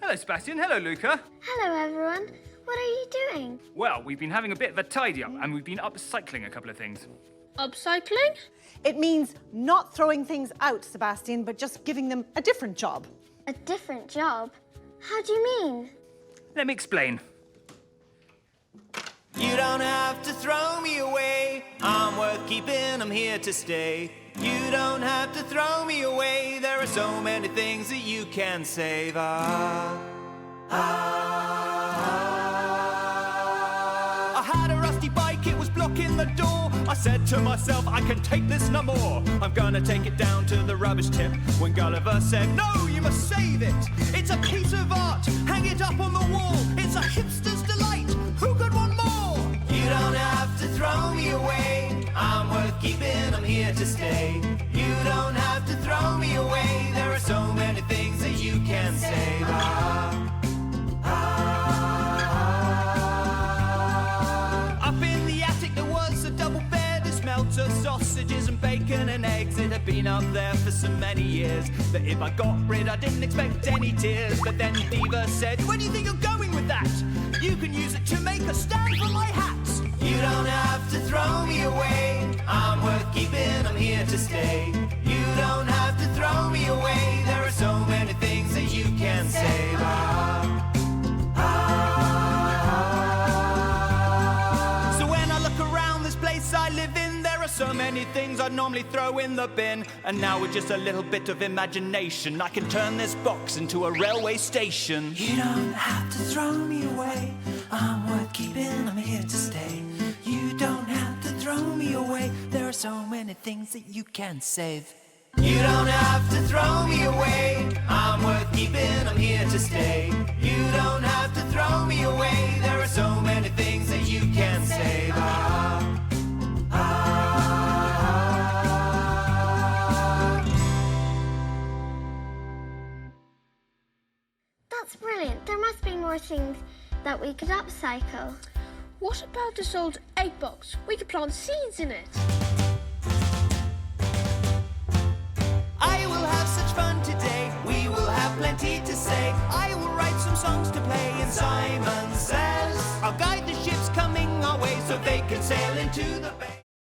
Hello, Sebastian. Hello, Luca. Hello, everyone. What are you doing? Well, we've been having a bit of a tidy up and we've been upcycling a couple of things. Upcycling? It means not throwing things out, Sebastian, but just giving them a different job. A different job? How do you mean? Let me explain. You don't have to throw me away. I'm worth keeping, I'm here to stay. You don't have to throw me away. There are so many things that you can save. I had a rusty bike, it was blocking the door. I said to myself, I can take this no more. I'm gonna take it down to the rubbish tip. When Gulliver said, no, you must save it. It's a piece of art, hang it up on the wall. It's a hipster's delight, who could want more? You don't have to throw me away. I'm worth keeping, I'm here to stay. You don't have to throw me away. There are so many things that you can save. Up in the attic there was a double bed. It smelt of sausages and bacon and eggs. It had been up there for so many years that if I got rid I didn't expect any tears. But then Diva said, where do you think you're going with that? You can use it to make a stand for my hats. You don't have to throw me away. I'm worth keeping, I'm here to stay. You don't have to throw me away. There are so many things that you can save. So when I look around this place I live in, there are so many things I'd normally throw in the bin. And now with just a little bit of imagination I can turn this box into a railway station. You don't have to throw me away. I'm worth keeping, I'm here to stay. You don't have to throw me away. There are so many things that you can save. You don't have to throw me away. I'm worth keeping, I'm here to stay. You don't have to throw me away. There are so many things that you can save. That's brilliant. There must be more things that we could upcycle. What about this old egg box? We could plant seeds in it. I will have such fun today. We will have plenty to say. I will write some songs to play. And Simon says, I'll guide the ships coming our way so they can sail into the bay.